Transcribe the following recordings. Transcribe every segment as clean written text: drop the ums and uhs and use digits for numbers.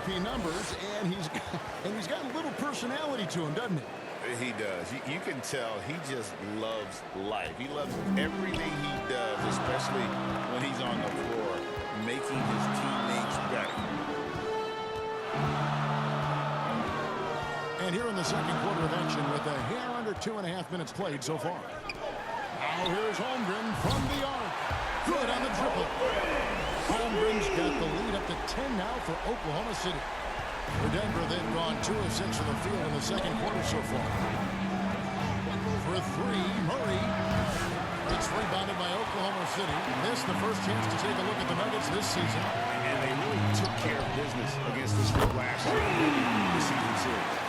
MVP numbers, and he's got a little personality to him, doesn't he? He does. You can tell he just loves life. He loves everything he does, especially when he's on the floor, making his teammates better. And here in the second quarter of action with a hair under 2.5 minutes played so far. Now here's Holmgren from the arc. Good on the triple. Holmgren's got the lead up to 10 now for Oklahoma City. For Denver, they've gone 2 of 6 from the field in the second quarter so far. For 3, Murray. It's rebounded by Oklahoma City. Missed the first chance to take a look at the Nuggets this season. And they really took care of business against this group last year in the season series.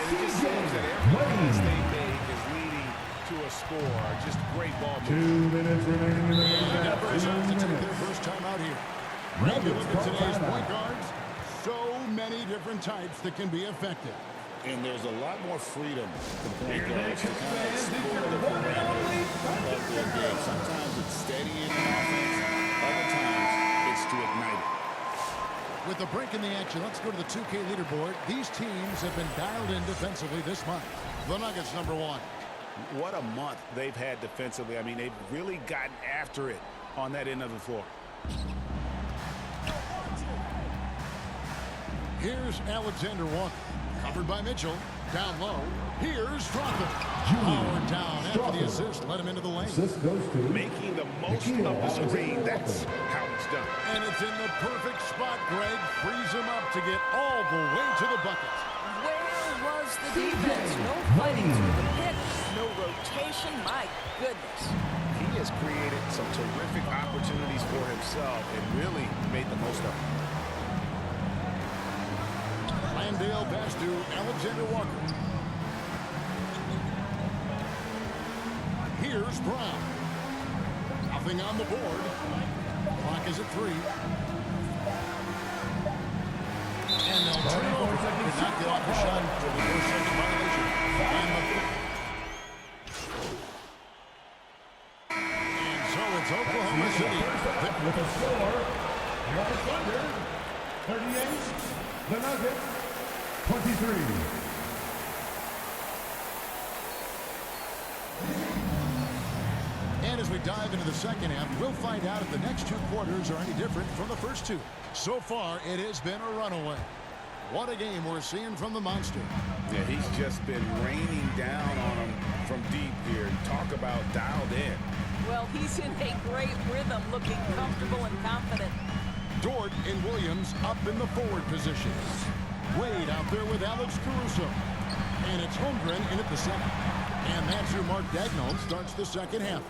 It just seems that every pass they make is leading to a score. Just great ball movement. 2 minutes remaining in the Denver is to take their first time out here. When you look at today's point guards, so many different types that can be effective. And there's a lot more freedom for point guards to kind of explore the parameters of their game. Sometimes it's steadying an offense. Other times it's to ignite it. With a break in the action, let's go to the 2K leaderboard. These teams have been dialed in defensively this month. The Nuggets, number 1. What a month they've had defensively. I mean, they've really gotten after it on that end of the floor. Here's Alexander Walker. Covered by Mitchell. Down low. Here's Straka. Powered down after the assist. Let him into the lane. Assist goes to Making the most of the screen. That's how it's done. And it's in the perfect spot, Greg. Frees him up to get all the way to the bucket. Where was the defense? No fighting through the pick. No rotation. My goodness. He has created some terrific opportunities for himself and really made the most of them. Landale pass to Alexander Walker. Here's Brown. Nothing on the board. Clock is at 3. And they'll turn it over. Did not get off the shot for the first second violation. And so it's Oklahoma City. with a score. The Thunder 38. The Nuggets 23. And as we dive into the second half, we'll find out if the next 2 quarters are any different from the first 2. So far, it has been a runaway. What a game we're seeing from the Monster. Yeah, he's just been raining down on him from deep here. Talk about dialed in. Well, he's in a great rhythm, looking comfortable and confident. Dort and Williams up in the forward positions. Wade out there with Alex Caruso. And it's Holmgren in at the second. And that's who Mark Daigneault starts the second half.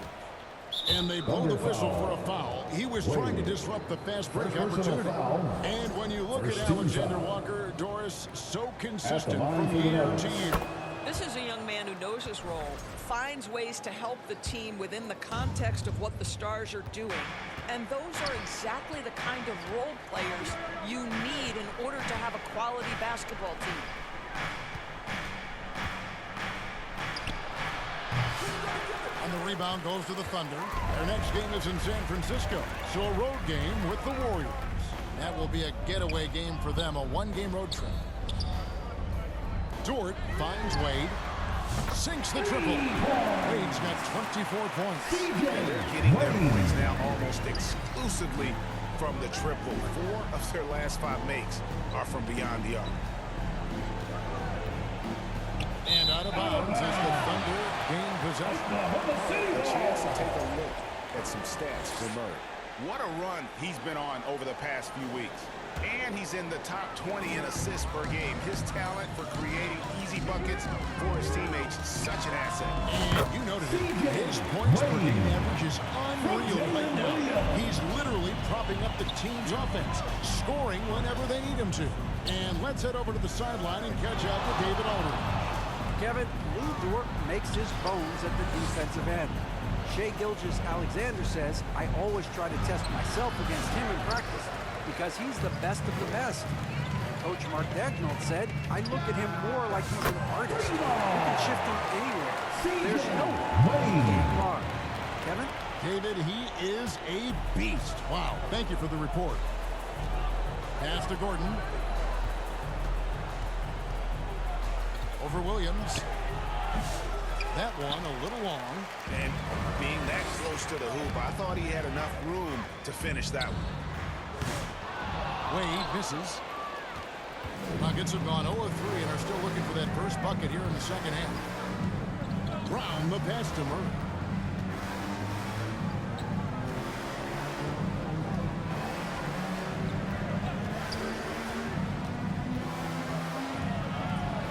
And they blow the whistle for a foul. He was trying to disrupt the fast break opportunity. And when you look at Alexander Walker, Doris, so consistent from year to year. This is a young man who knows his role, finds ways to help the team within the context of what the Stars are doing. And those are exactly the kind of role players you need in order to have a quality basketball team. And the rebound goes to the Thunder. Their next game is in San Francisco, so a road game with the Warriors. That will be a getaway game for them, a 1-game road trip. Dort finds Wade, sinks the triple. Wade's got 24 points. And they're getting their points now almost exclusively from the triple. 4 of their last 5 makes are from beyond the arc. And out of bounds as the Thunder gain possession. A chance to take a look at some stats for Murray. What a run he's been on over the past few weeks. And he's in the top 20 in assists per game. His talent for creating easy buckets for his teammates is such an asset. And you noted it. His points per game average is unreal right now. He's literally propping up the team's offense, scoring whenever they need him to. And let's head over to the sideline and catch up with David Aldridge. Kevin, Lou Dort makes his bones at the defensive end. Shai Gilgeous-Alexander says, I always try to test myself against him in practice because he's the best of the best. Coach Mark Daigneault said, I look at him more like he's an artist. He can shift him anywhere. There's no way wrong. Kevin? David, he is a beast. Wow. Thank you for the report. Pass to Gordon. Over Williams. That one a little long. And being that close to the hoop, I thought he had enough room to finish that one. Wade misses. Nuggets have gone 0 of 3 and are still looking for that first bucket here in the second half. Brown the pass to Murray.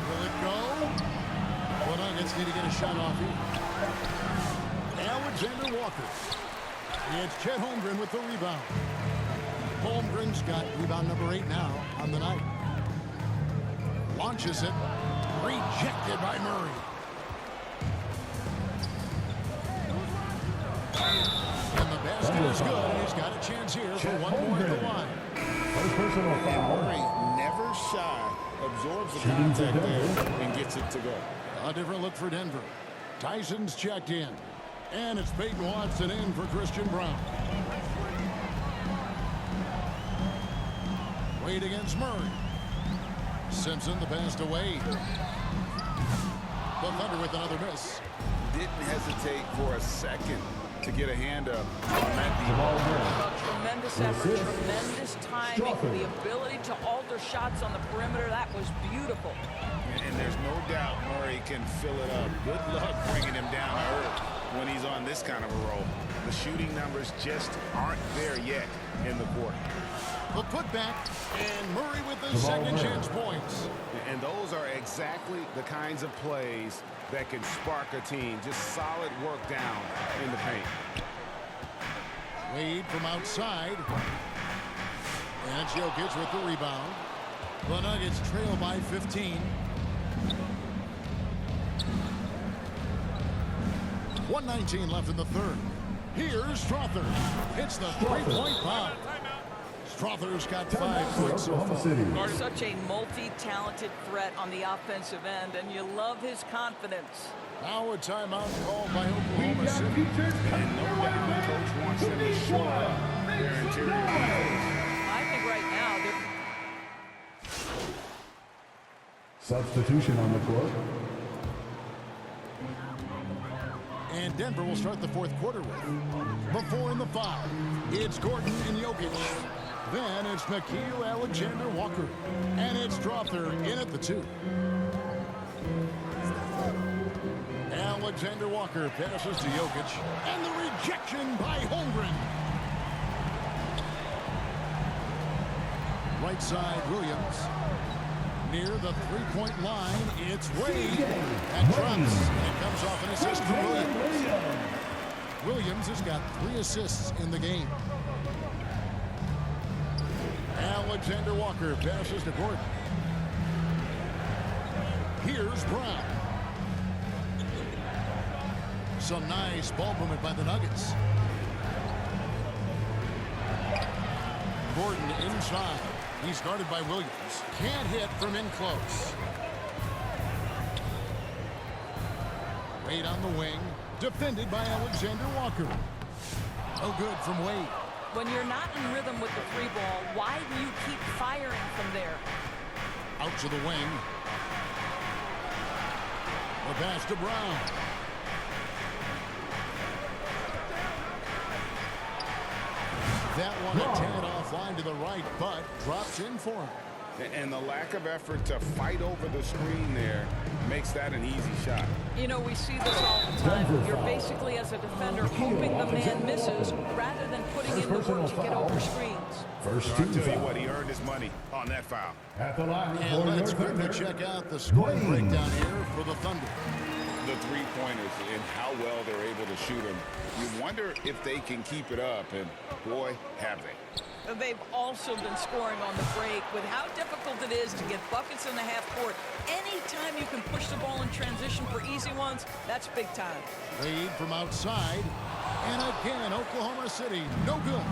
Will it go? The Nuggets need to get a shot off here. Alexander Walker. It's Chet Holmgren with the rebound. Holmgren's got rebound number 8 now on the night. Launches it. Rejected by Murray. And the basket is good, and he's got a chance here for one more at the line. First personal foul. Murray never shy, absorbs the contact there, and gets it to go. A different look for Denver. Tyson's checked in. And it's Peyton Watson in for Christian Brown. Wade against Murray. Simpson the pass to Wade. The Thunder with another miss. Didn't hesitate for a second to get a hand up on that Tremendous effort, tremendous timing, the ability to alter shots on the perimeter. That was beautiful. And there's no doubt Murray can fill it up. Good luck bringing him down to earth when he's on this kind of a roll. The shooting numbers just aren't there yet in the quarter. The putback, and Murray with the second chance points. And those are exactly the kinds of plays that can spark a team. Just solid work down in the paint. Wade from outside. And Jokic with the rebound. The Nuggets trail by 15. 1:19 left in the third. Here's Strother. Hits the three-point foul. Strother's got 5 points so far. Such a multi-talented threat on the offensive end, and you love his confidence. Now a timeout called by Oklahoma City. And no doubt the coach wants them to show up their interior defense. I think right now they're... Substitution on the court. And Denver will start the fourth quarter with. Before in the 5, it's Gordon and Jokic. Then it's Nickeil Alexander-Walker. And it's Strother in at the 2. Alexander-Walker passes to Jokic. And the rejection by Holmgren. Right side, Williams. Near the three-point line, it's Wade. And drops. And comes off an assist from Williams. Williams has got 3 assists in the game. Alexander Walker passes to Gordon. Here's Brown. Some nice ball movement by the Nuggets. Gordon inside. He's guarded by Williams. Can't hit from in close. Wade on the wing. Defended by Alexander Walker. No good from Wade. When you're not in rhythm with the 3 ball, why do you keep firing from there? Out to the wing. The pass to Brown. That one a tad offline to the right, but drops in for him. And the lack of effort to fight over the screen there makes that an easy shot. You know, we see this all the time. You're basically, as a defender, hoping the man misses rather than putting in the work to get over screens. First I'll team tell you foul. what, he earned his money on that foul. At the line And for let's your quickly Thunder. check out the scoring breakdown here for the Thunder. The three-pointers and how well they're able to shoot them. You wonder if they can keep it up, and boy, have they. They've also been scoring on the break. With how difficult it is to get buckets in the half court, anytime you can push the ball in transition for easy ones, that's big time. Wade from outside. And again, Oklahoma City, no good.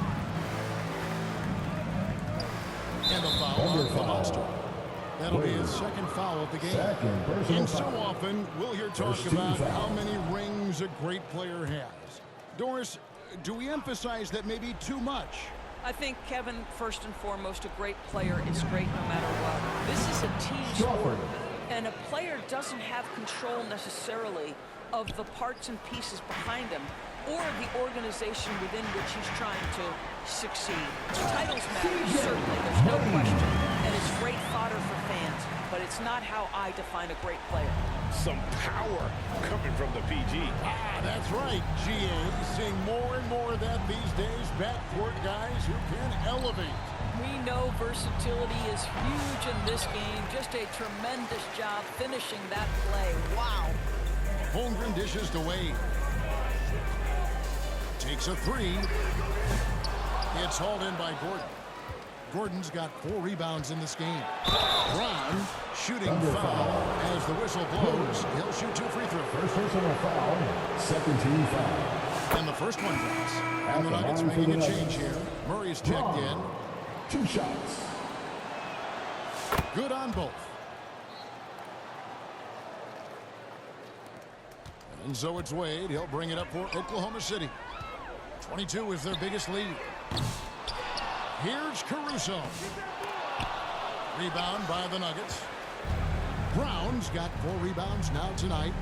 And a foul on the monster. That'll be his second foul of the game. Second personal And so foul. often, we'll hear talk First team about foul. how many rings a great player has. Doris, do we emphasize that maybe too much? I think, Kevin, first and foremost, a great player is great no matter what. This is a team sport. And a player doesn't have control necessarily of the parts and pieces behind him or the organization within which he's trying to succeed. Titles matter, certainly, there's no question. And it's great fodder for fans, but it's not how I define a great player. Some power coming from the PG. That's right, GA. Seeing more and more of that these days. Backcourt guys who can elevate. We know versatility is huge in this game. Just a tremendous job finishing that play. Wow. Holmgren dishes to Wade. Takes a three. It's hauled in by Gordon. Gordon's got 4 rebounds in this game. Brown shooting foul as the whistle blows. He'll shoot 2 free throws. First personal foul, second team foul. And the first one drops. And the Nuggets making a change here. Murray's checked in. 2 shots. Good on both. And so it's Wade. He'll bring it up for Oklahoma City. 22 is their biggest lead. Here's Caruso. Rebound by the Nuggets. Brown's got 4 rebounds now tonight.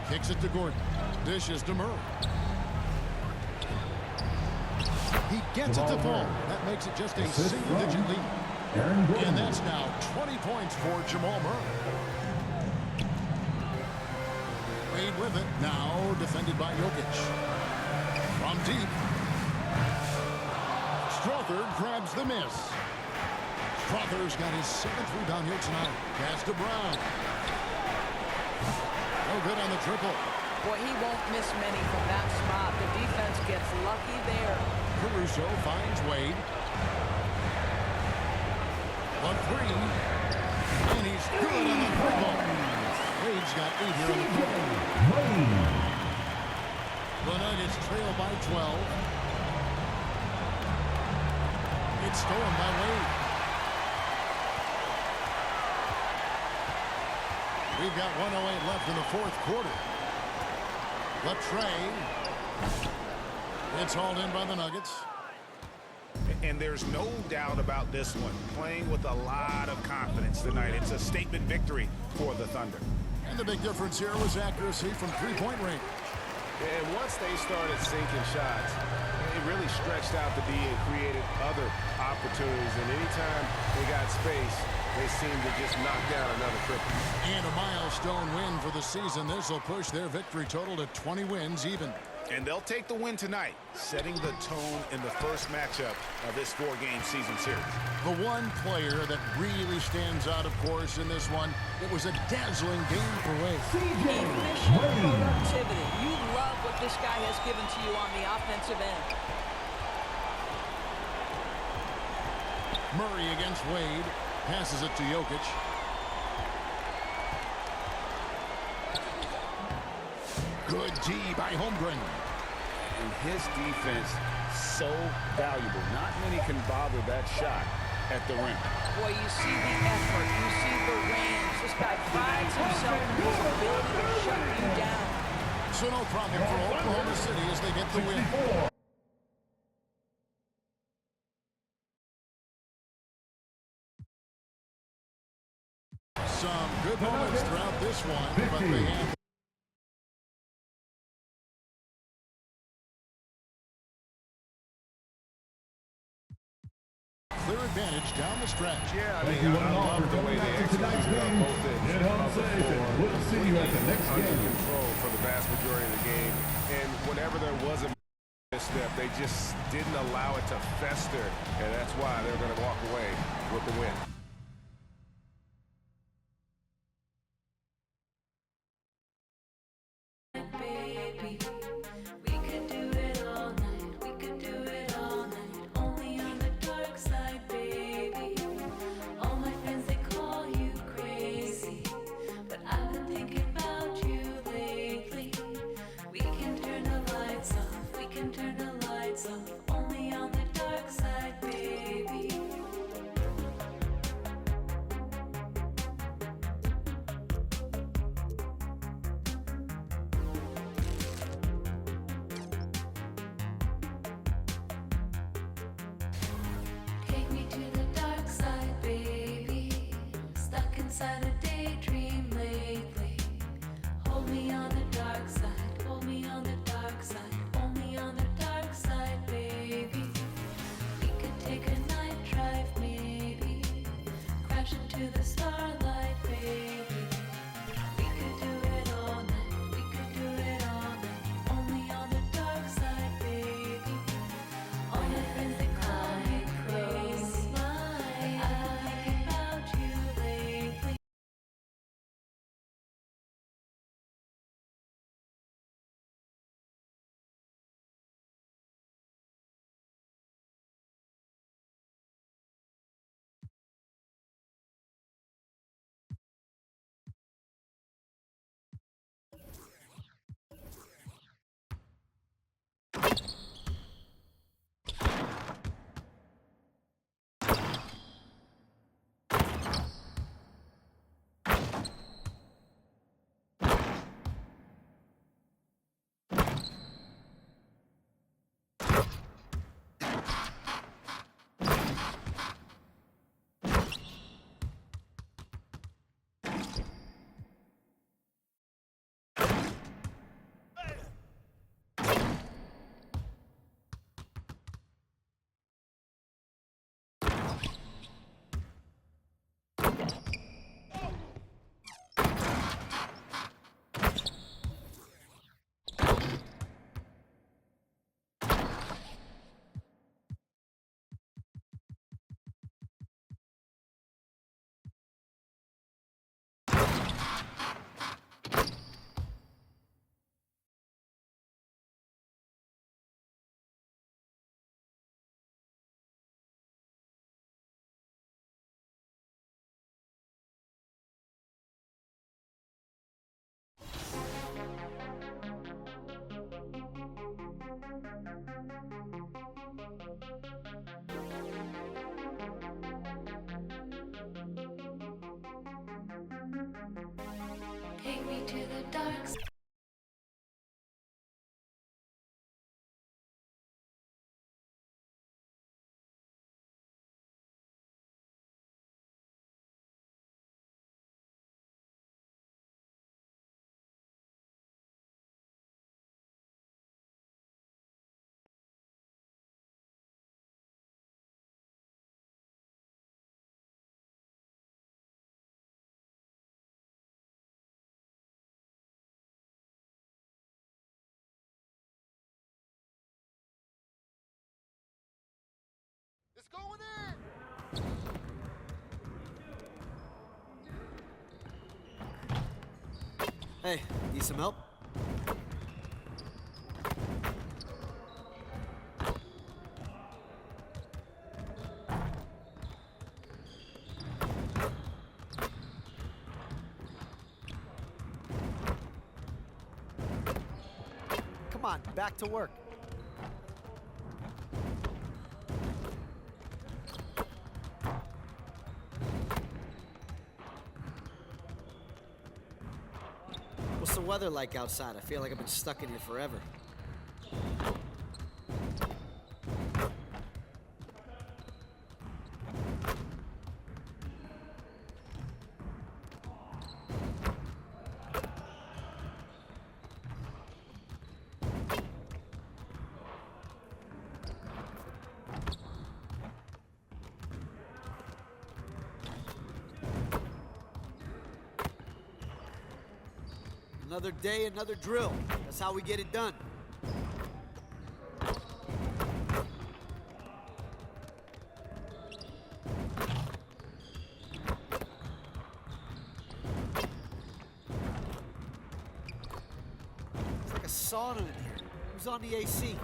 Kicks it to Gordon. Dishes to Murray. He gets it to fall. That makes it just a single-digit lead. And that's now 20 points for Jamal Murray. Wade with it. Now defended by Jokic. From deep. Strother grabs the miss. Strother's got his 7th rebound here tonight. Pass to Brown. No good on the triple. Boy, he won't miss many from that spot. The defense gets lucky there. Caruso finds Wade. A 3. And he's good on the triple. Wade's got 8 here on the triple. The Nuggets trail by 12. It's stolen by Wade. We've got 1:08 left in the 4th quarter. Latrey. It's hauled in by the Nuggets. And there's no doubt about this one. Playing with a lot of confidence tonight. It's a statement victory for the Thunder. And the big difference here was accuracy from 3-point range. And once they started sinking shots, it really stretched out the D and created other opportunities. And anytime they got space, they seemed to just knock down another triple. And a milestone win for the season. This will push their victory total to 20 wins even. And they'll take the win tonight, setting the tone in the first matchup of this 4-game season series. The one player that really stands out, of course, in this one, it was a dazzling game for Wade. Efficient productivity. You love what this guy has given to you on the offensive end. Murray against Wade. Passes it to Jokic. Good D by Holmgren. And his defense, so valuable. Not many can bother that shot at the rim. Boy, you see the effort. You see the range. This guy prides himself in his ability to shut you down. So no problem for Oklahoma City as they get the win. Some good moments throughout this one, but they have clear advantage down the stretch. Yeah, I mean, I love the way they executed on both ends. We'll see you at the next Under game. control for the vast majority of the game. And whenever there was a misstep, they just didn't allow it to fester. And that's why they're going to walk away with the win. Take me to the dark side, baby. Stuck inside a daydream. ocean to the starlight, baby. We could do it all night. We could do it all night. Only on the dark side, baby. All my friends they call me crazy. I've been thinking about you lately. Take me to the dark side. It's going in. Hey, need some help? Come on, back to work. What's the weather like outside? I feel like I've been stuck in here forever. Another day, another drill. That's how we get it done. It's like a sauna in here. Who's on the AC?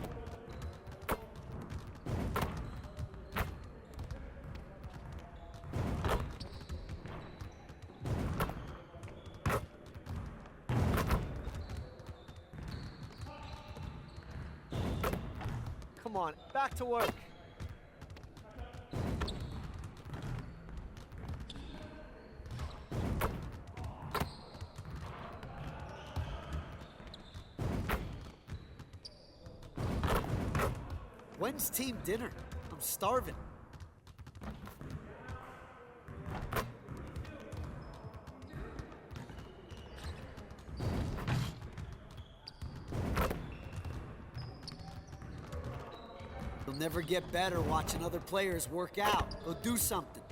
Come on, back to work. When's team dinner? I'm starving. You'll never get better watching other players work out. Go do something.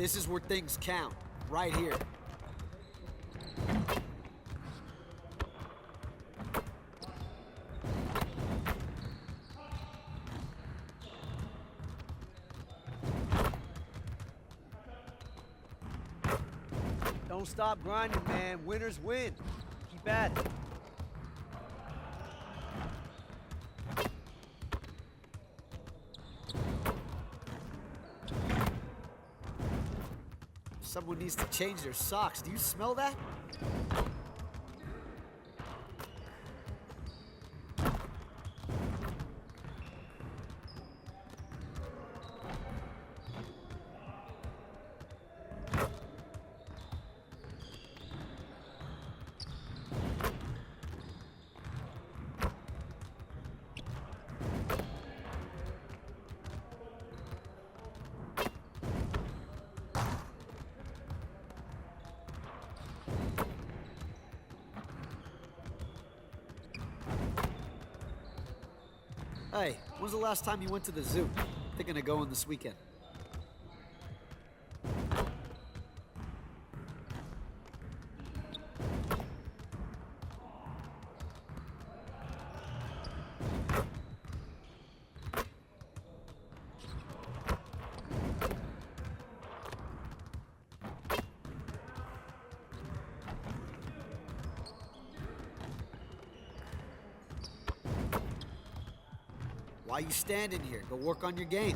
This is where things count, right here. Don't stop grinding, man. Winners win. Keep at it. Someone needs to change their socks. Do you smell that? Hey, when's the last time you went to the zoo? Thinking of going this weekend. Why you standing here? Go work on your game.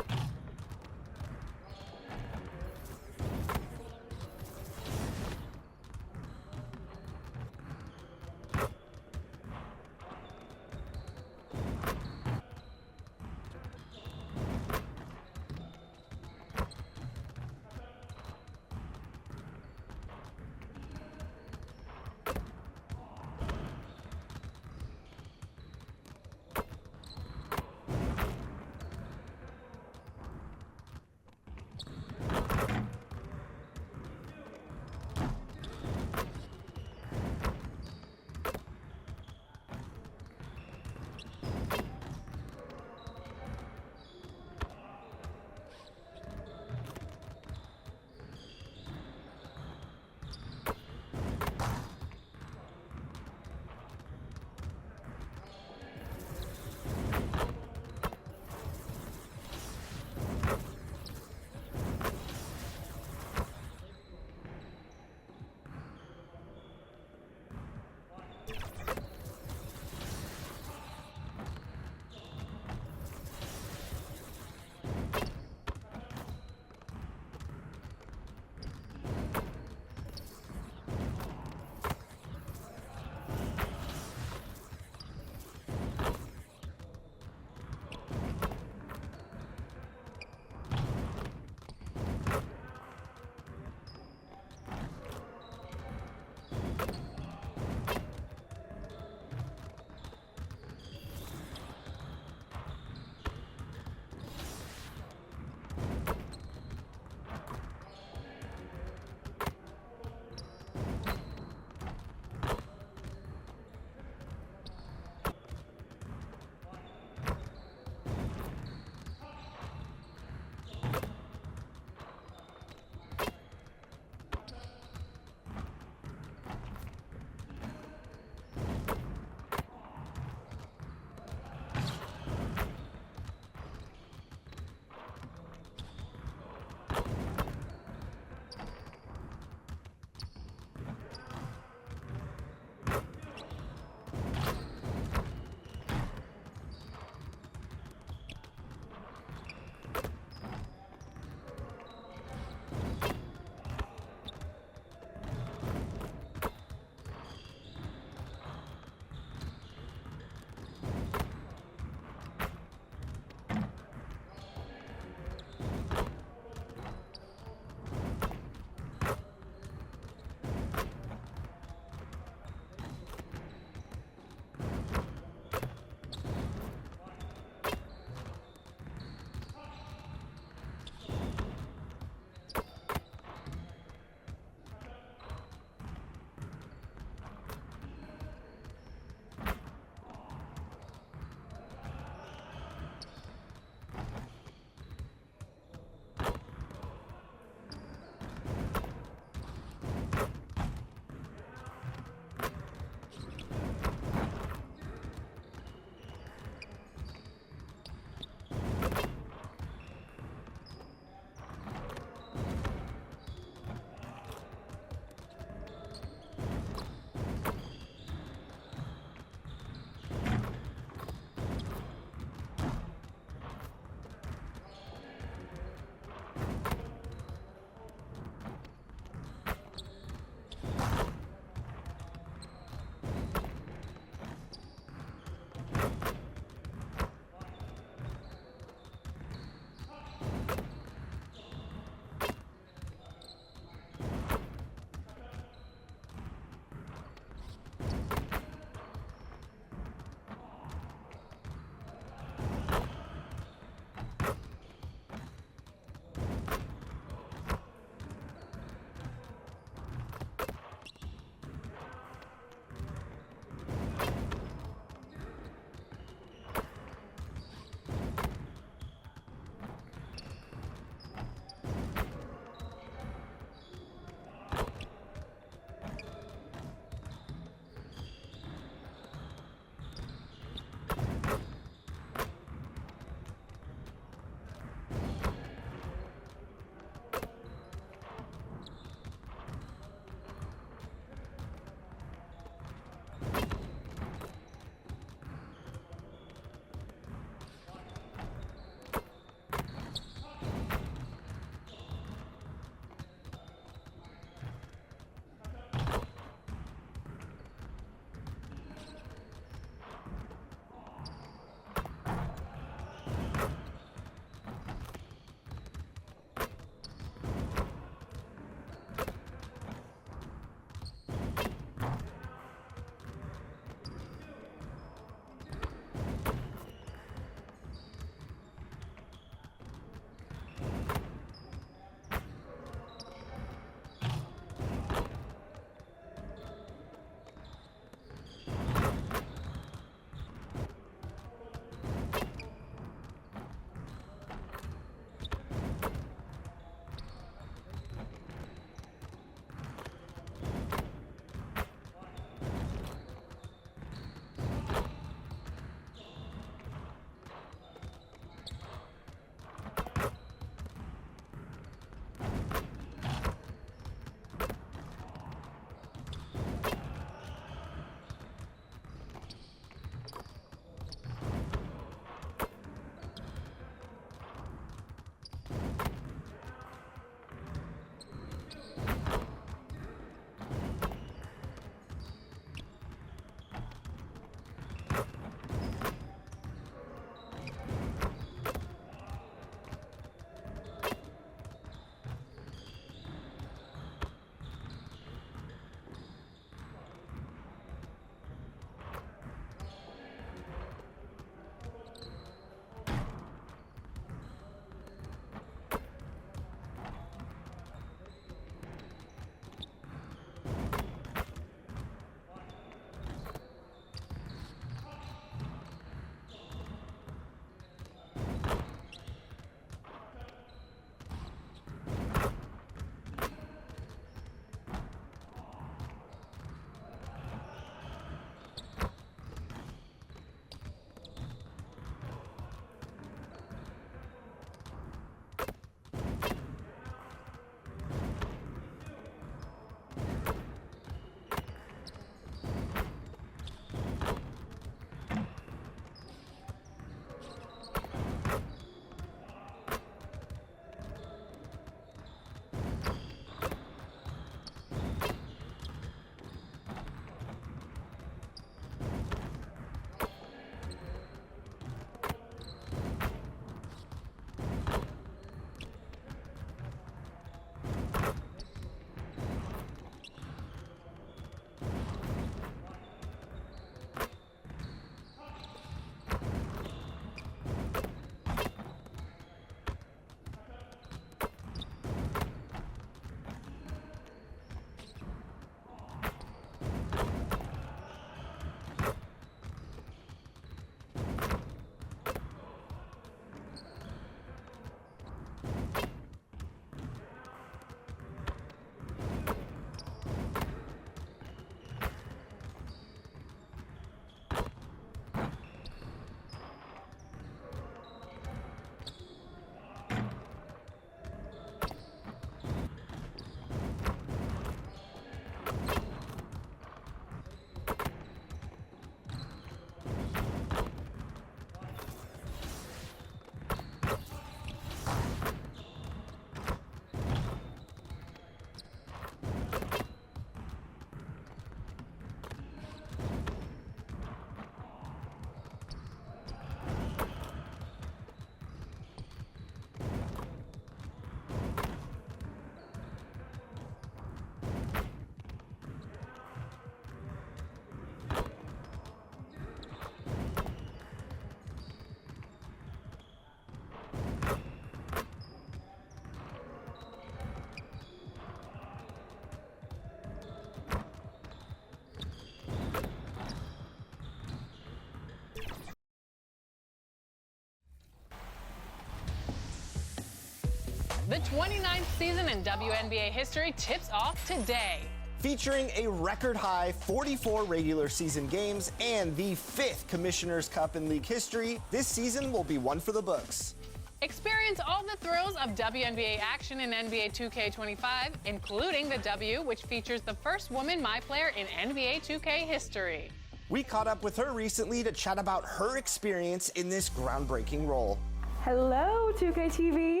The 29th season in WNBA history tips off today. Featuring a record-high 44 regular season games and the 5th Commissioner's Cup in league history, this season will be one for the books. Experience all the thrills of WNBA action in NBA 2K25, including the W, which features the first woman My Player in NBA 2K history. We caught up with her recently to chat about her experience in this groundbreaking role. Hello, 2K TV.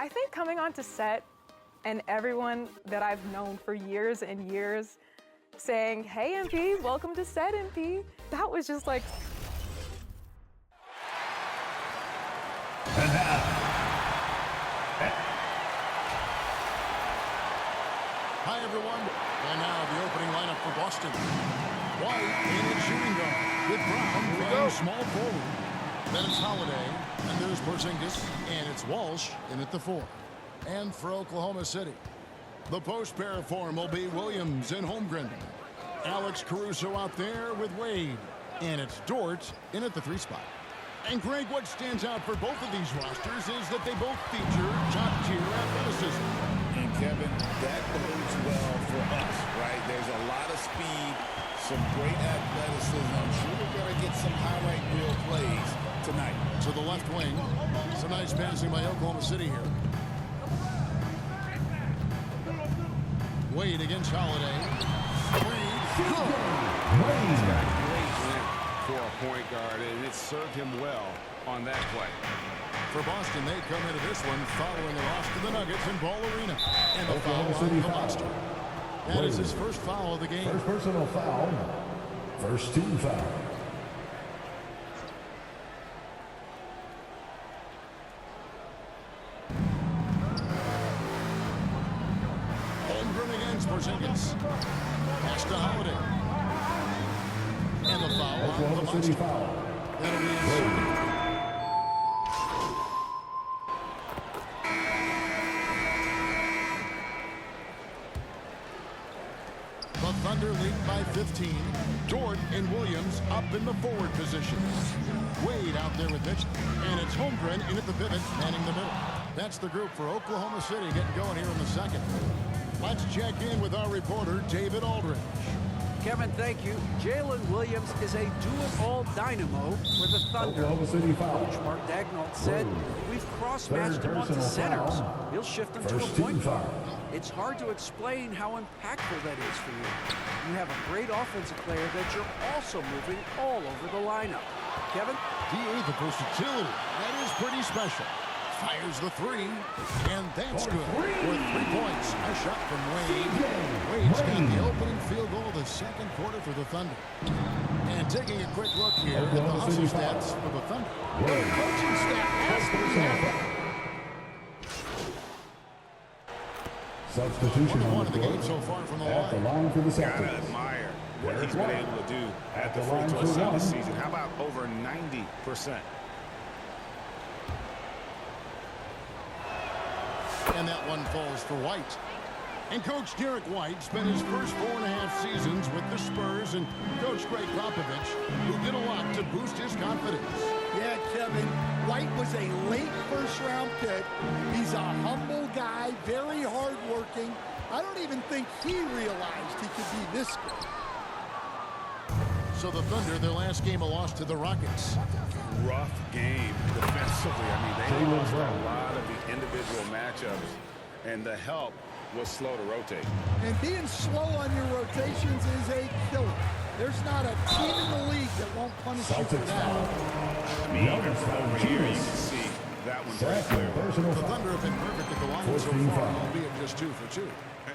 I think coming onto set and everyone that I've known for years and years saying, "Hey, MP, welcome to set, MP," that was just like... And now, Hi, everyone. And now the opening lineup for Boston. White in at shooting guard, with Brown playing small forward. Then it's Holiday, and there's Porzingis, and it's Walsh in at the 4. And for Oklahoma City, the post pair form will be Williams and Holmgren. Alex Caruso out there with Wade, and it's Dort in at the 3 spot. And Greg, what stands out for both of these rosters is that they both feature top-tier athleticism. And Kevin, that bodes well for us, right? There's a lot of speed, some great athleticism. I'm sure we're going to get some highlight reel plays tonight. To the left wing, some nice passing by Oklahoma City here. Wade against Holiday. Wade, good. He's got great length for a point guard, and it served him well on that play. For Boston, they come into this one following a loss to the Nuggets in Ball Arena. And the Oklahoma foul on City the foul. Monster. That is his first foul of the game. first personal foul, first team foul. Holmgren against Porzingis. Pass to Holiday. And the foul on the Oklahoma City Monster. foul. That'll be his second. The Thunder lead by 15. Dort and Williams up in the forward positions. Wade out there with Mitchell. And it's Holmgren in at the pivot, manning the middle. That's the group for Oklahoma City getting going here in the second. Let's check in with our reporter, David Aldridge. Kevin, thank you. Jalen Williams is a do-it-all dynamo for the Thunder. Oklahoma City foul. Coach Mark Dagnall said, "We've cross-matched Third him onto personal centers. foul. We'll shift him to First a team point guard." foul. It's hard to explain how impactful that is for you. You have a great offensive player that you're also moving all over the lineup. Kevin? DA, the versatility. That is pretty special. Fires the 3, and that's good. Worth 3 points. A shot from Wade. Wade's got the opening field goal of the second quarter for the Thunder. And taking a quick look here at the hustle stats for the Thunder. Their coaching staff has to be happy. Substitution on 1-1 the in the game court. so far from the At the line. line for the Gotta Celtics. admire what Derek he's been White. able to do At the the free line throw for side one. this season. How about over 90%? And that one falls for White. And Coach Derek White spent his first 4.5 seasons with the Spurs and Coach Greg Popovich, who did a lot to boost his confidence. Yeah, Kevin, White was a late first-round pick. He's a humble guy, very hard-working. I don't even think he realized he could be this good. So the Thunder, their last game, a loss to the Rockets. Rough game defensively. I mean, they Jalen lost a Brown. lot of the individual matchups, and the help was slow to rotate. And being slow on your rotations is a killer. There's not a team in the league that won't punish you for Celtics that. foul. I mean, even from over here, you can see that one very Second clearly. personal The foul. Thunder have been perfect at the line so 14 far, foul. albeit just 2 for 2.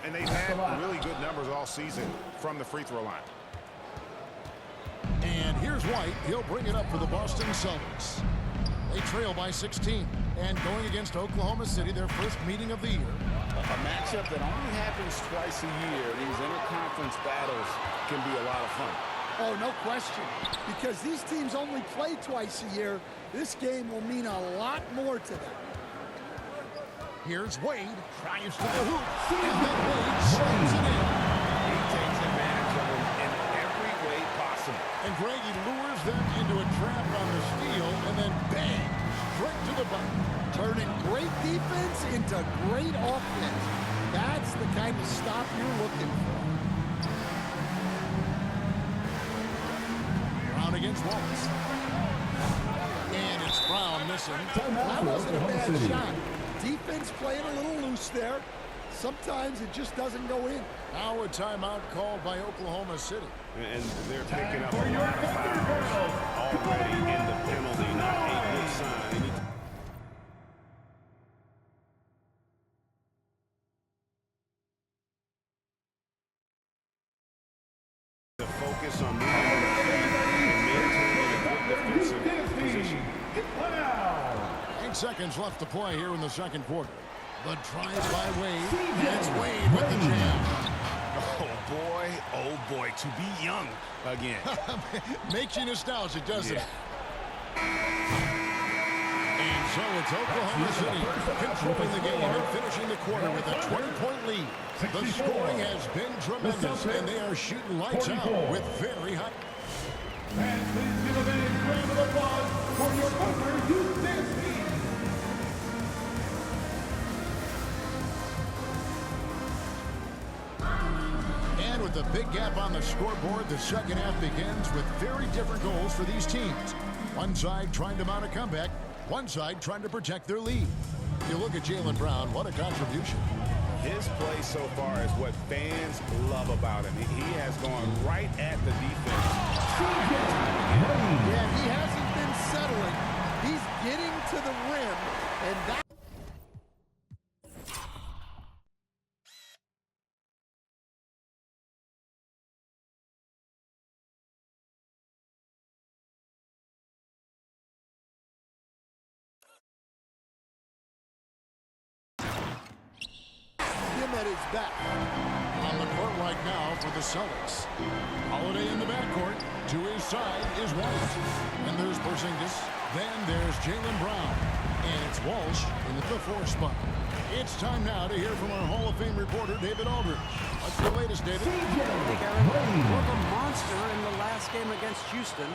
And they've had really good numbers all season from the free throw line. And here's White. He'll bring it up for the Boston Celtics. They trail by 16. And going against Oklahoma City, their first meeting of the year. A matchup that only happens twice a year. These interconference battles can be a lot of fun. Oh, no question. Because these teams only play twice a year, this game will mean a lot more to them. Here's Wade. Drives to the hoop. And then Wade slams it in. He takes advantage of him in every way possible. And Greg, he lures them into a trap on the steal, and then bang, straight to the button. Turning great great defense into great offense. That's the kind of stop you're looking for. Brown against Wallace. And it's Brown missing. That wasn't a bad shot. Defense playing a little loose there. Sometimes it just doesn't go in. Now a timeout called by Oklahoma City. And they're picking up a lot of fouls already in the penalty. Not a good sign. The focus on moving the feet and maintaining a good defensive position. 8 seconds left to play here in the second quarter. The drive by Wade, and it's Wade with the jam. Oh boy, to be young again. Makes you nostalgic, doesn't it? And so it's Oklahoma City controlling the game and finishing the quarter with a 20-point lead. The scoring has been tremendous, and they are shooting lights out with very high. And please give a big round of applause for your partner, Houston Speed. And with a big gap on the scoreboard, the second half begins with very different goals for these teams. One side trying to mount a comeback, one side trying to protect their lead. If you look at Jaylen Brown, what a contribution. His play so far is what fans love about him. He has gone right at the defense. Yeah, he hasn't been settling. He's getting to the rim, and that... at his back. On the court right now for the Celtics. Holiday in the backcourt. To his side is White. And there's Porzingis. Then there's Jaylen Brown. And it's Walsh in the 4th spot. It's time now to hear from our Hall of Fame reporter, David Aldridge. What's the latest, David? Hey, Garrett, look, a monster in the last game against Houston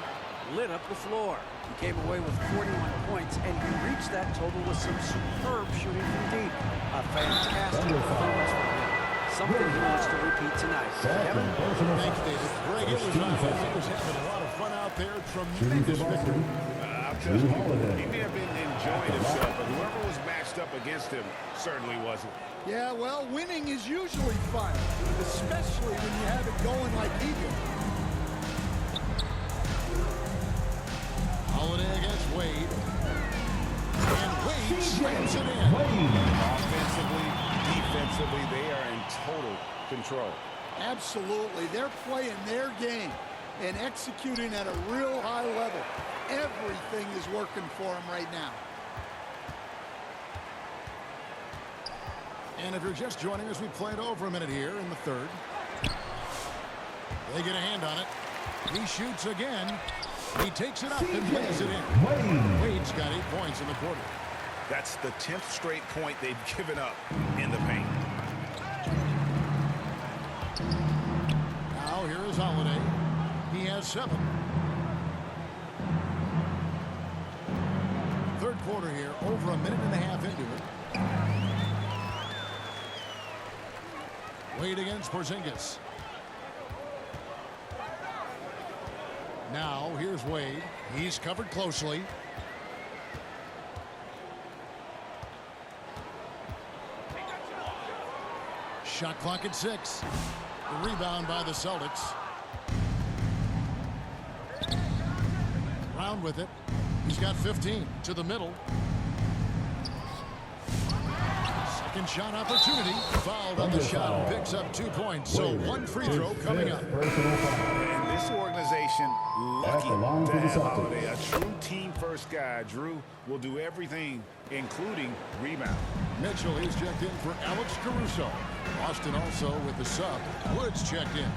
lit up the floor. He came away with 41 points, and he reached that total with some superb shooting from deep. A fantastic performance from him. Something he wants to repeat tonight. Kevin? Thanks, David. Greg, it was awesome. He was having a lot of fun out there. Tremendous victory. I'll tell you, he may have been enjoying himself, but whoever was matched up against him certainly wasn't. Yeah, well, winning is usually fun, especially when you have it going like he did. Holiday against Wade. And Wade slams it in. Offensively, defensively, they are in total control. Absolutely. They're playing their game and executing at a real high level. Everything is working for them right now. And if you're just joining us, we played over a minute here in the third. They get a hand on it. He shoots again. He takes it up and lays it in. Wade's got 8 points in the quarter. That's the 10th straight point they've given up in the paint. Now here is Holiday. He has 7. Third quarter here, over a minute and a half into it. Wade against Porzingis. Now, here's Wade. He's covered closely. Shot clock at 6. The rebound by the Celtics. Brown with it. He's got 15 to the middle. Second shot opportunity. Fouled on the shot and picks up 2 points. So 1 free throw coming up. And this organization lucky to have Holiday, a true team-first guy. Drew will do everything, including rebound. Mitchell, he's checked in for Alex Caruso. Austin also with the sub. Woods checked in.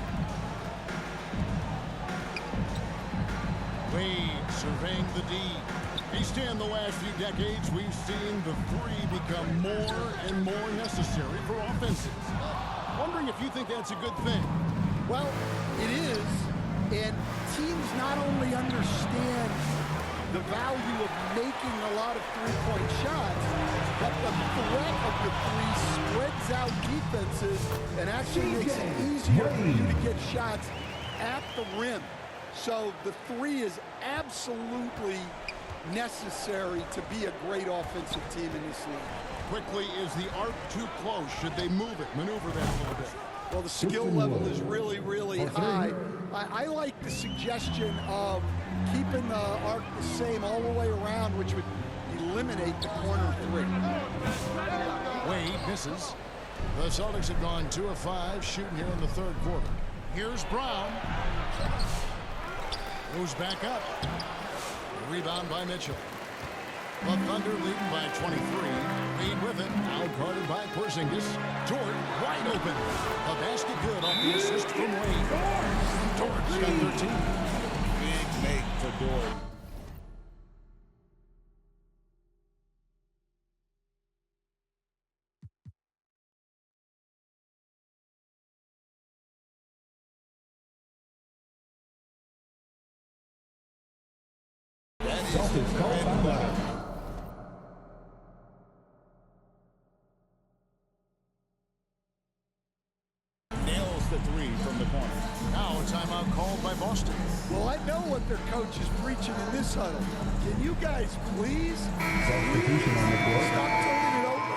Wade surveying the D. In the last few decades, we've seen the 3 become more and more necessary for offenses. Wondering if you think that's a good thing. Well, it is, and teams not only understand the value of making a lot of 3-point shots, but the threat of the three spreads out defenses and actually makes it easier for you to get shots at the rim. So the three is absolutely necessary to be a great offensive team in this league. Quickly, is the arc too close? Should they move it, maneuver that a little bit? Well, the skill level is really, really high. I like the suggestion of keeping the arc the same all the way around, which would eliminate the corner three. Wade misses. The Celtics have gone 2 of 5 shooting here in the third quarter. Here's Brown. Moves back up. Rebound by Mitchell. The Thunder leading by 23. Wade with it. Now guarded by Porzingis. Dort wide open. A basket good off the assist from Wade. Dort's got 13. Big make for Dort. Celtics call timeout. Nails the three from the corner. Now a timeout called by Boston. Well, I know what their coach is preaching in this huddle. Can you guys please stop turning it over?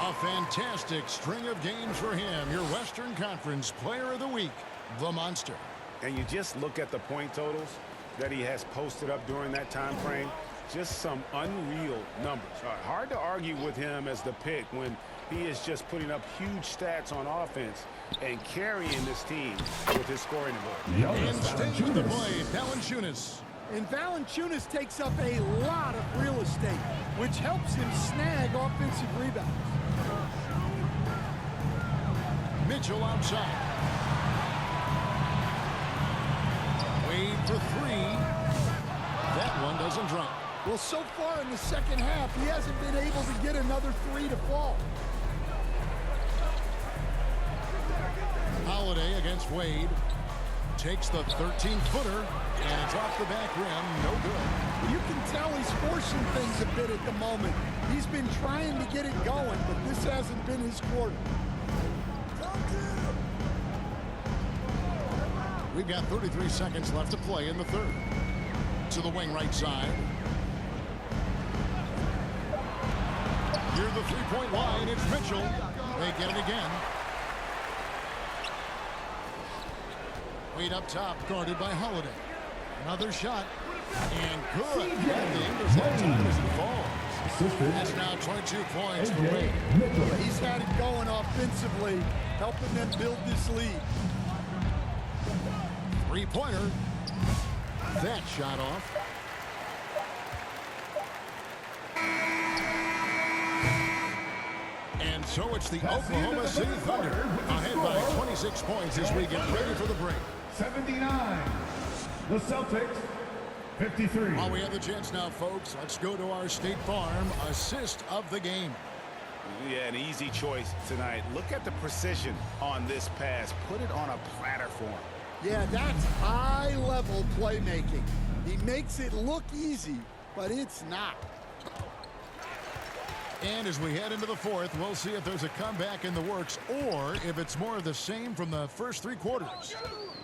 A fantastic string of games for him. Your Western Conference Player of the Week, the Monster. And you just look at the point totals that he has posted up during that time frame. Just some unreal numbers. Hard to argue with him as the pick when he is just putting up huge stats on offense and carrying this team with his scoring ability. And staying with the play, Valanciunas. And Valanciunas takes up a lot of real estate, which helps him snag offensive rebounds. Mitchell outside. Wade for 3. That one doesn't drop. Well, so far in the second half, he hasn't been able to get another 3 to fall. Holiday against Wade. Takes the 13-footer, and it's off the back rim. No good. You can tell he's forcing things a bit at the moment. He's been trying to get it going, but this hasn't been his quarter. We've got 33 seconds left to play in the third. To the wing right side. Near the three-point line, it's Mitchell. They get it again. Wade up top, guarded by Holiday. Another shot. And good. At the end of that time as it falls. That's now 22 points for Wade. He's had it going offensively, helping them build this lead. Three-pointer. That shot off. And so it's the Oklahoma City Thunder ahead by 26 points as we get ready for the break. 79. The Celtics, 53. While we have the chance now, folks, let's go to our State Farm assist of the game. Yeah, an easy choice tonight. Look at the precision on this pass. Put it on a platter for him. Yeah, that's high-level playmaking. He makes it look easy, but it's not. And as we head into the fourth, we'll see if there's a comeback in the works or if it's more of the same from the first 3 quarters.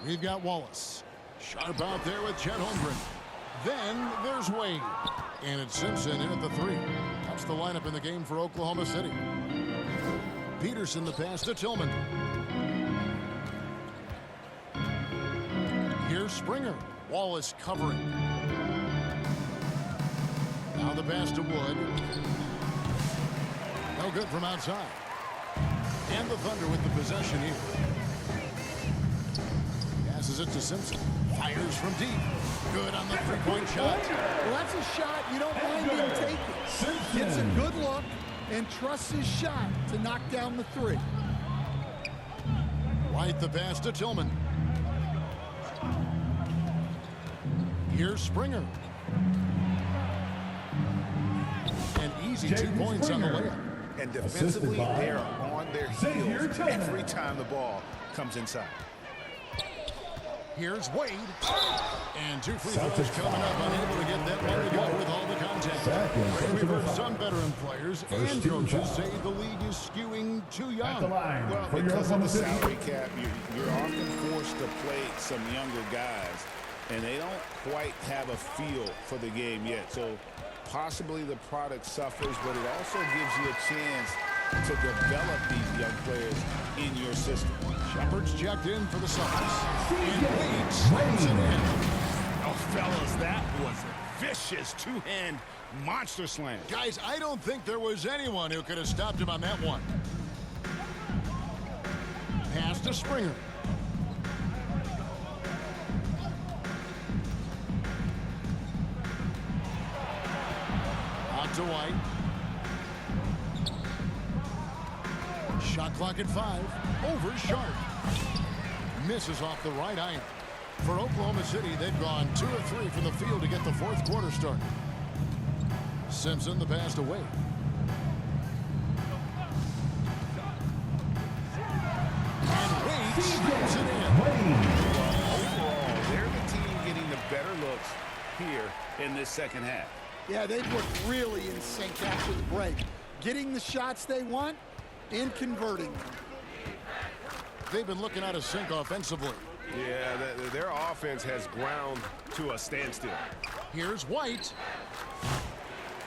We've got Wallace. Sharp out there with Chet Holmgren. Then there's Wade. And it's Simpson in at the 3. That's the lineup in the game for Oklahoma City. Peterson the pass to Tillman. Here's Springer. Wallace covering. Now the pass to Wood. No good from outside. And the Thunder with the possession here. Passes it to Simpson. Fires from deep. Good on the three-point shot. Well, that's a shot you don't mind him taking. Gets a good look and trusts his shot to knock down the 3. White the pass to Tillman. Here's Springer. And easy 2 points on the layup. And defensively, they are on their heels every time the ball comes inside. Here's Wade. And 2 free throws coming up, unable to get that one to go with all the contact. We've heard some veteran players and coaches say the league is skewing too young. Well, because of the salary cap, you're often forced to play some younger guys, and they don't quite have a feel for the game yet. So possibly the product suffers, but it also gives you a chance to develop these young players in your system. Shepard's checked in for the Celtics. And Wade slams it in. Oh, fellas, that was a vicious two-hand monster slam. Guys, I don't think there was anyone who could have stopped him on that one. Pass to Springer. Out to White. Shot clock at 5. Over Sharp. Misses off the right iron. For Oklahoma City, they've gone 2 of 3 from the field to get the fourth quarter started. Simpson, the pass to Wade. And Wade slams it in. Overall, they're the team getting the better looks here in this second half. Yeah, they've looked really in sync after the break. Getting the shots they want and converting them. They've been looking out of sync offensively. Yeah, their offense has ground to a standstill. Here's White.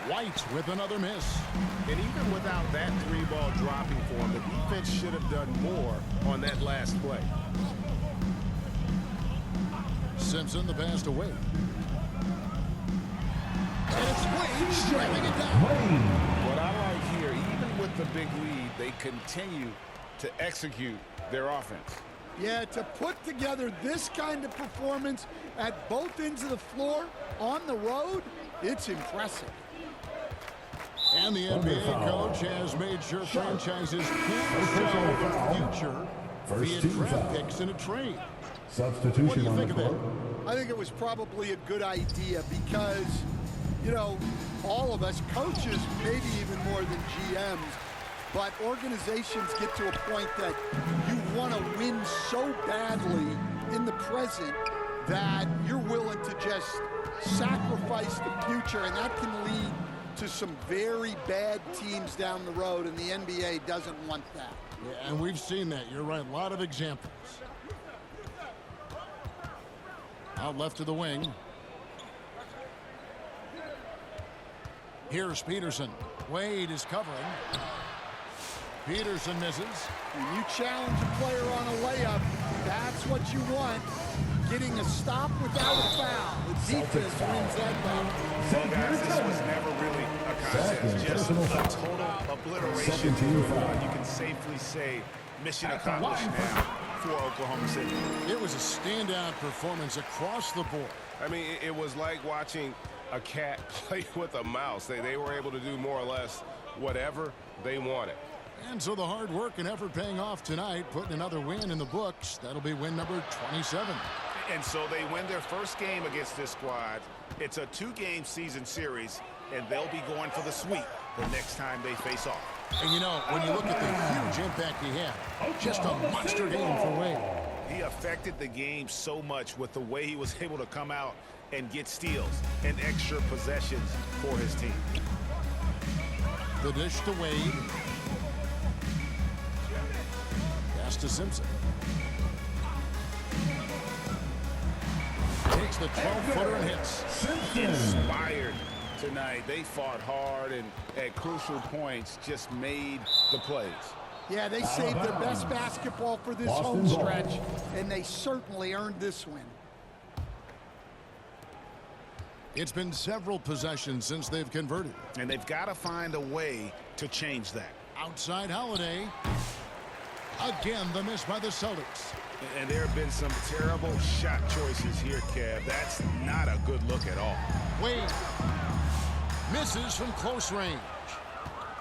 White with another miss. And even without that 3-ball dropping for him, the defense should have done more on that last play. Simpson, the pass to Wade. And it's Wade strapping it down. What I like here, even with the big lead, they continue to execute their offense. Yeah, to put together this kind of performance at both ends of the floor on the road, it's impressive. And the NBA coach has made sure franchises can't sell the future via draft picks in a trade. Substitution What do you on think the of that? court. I think it was probably a good idea because, you know, all of us, coaches, maybe even more than GMs, but organizations get to a point that you want to win so badly in the present that you're willing to just sacrifice the future, and that can lead to some very bad teams down the road, and the NBA doesn't want that. Yeah, and we've seen that. You're right. A lot of examples. Out left to the wing. Here's Peterson. Wade is covering. Peterson misses. When you challenge a player on a layup, that's what you want. Getting a stop without a foul. The defense wins that battle. Well, guys, this was never really a contest. Just a total obliteration. You can safely say mission accomplished now for Oklahoma City. It was a standout performance across the board. I mean, it was like watching a cat play with a mouse. They were able to do more or less whatever they wanted. And so the hard work and effort paying off tonight, putting another win in the books. That'll be win number 27. And so they win their first game against this squad. It's a 2-game season series, and they'll be going for the sweep the next time they face off. And you know, when you look at the huge impact he had, just a monster game for Wade. He affected the game so much with the way he was able to come out and get steals and extra possessions for his team. The dish to Wade. Pass to Simpson. Takes the 12-footer and hits. Inspired tonight. They fought hard and at crucial points just made the plays. Yeah, they saved their best basketball for this home stretch, and they certainly earned this win. It's been several possessions since they've converted. And they've got to find a way to change that. Outside Holiday. Again, the miss by the Celtics. And there have been some terrible shot choices here, Kev. That's not a good look at all. Wade misses from close range.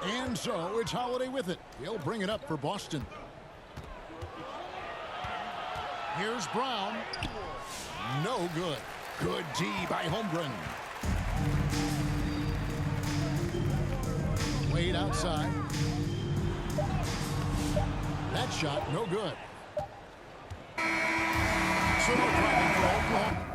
And so it's Holiday with it. He'll bring it up for Boston. Here's Brown. No good. Good D by Holmgren. Wade outside. That shot, no good. personal problem for Oklahoma.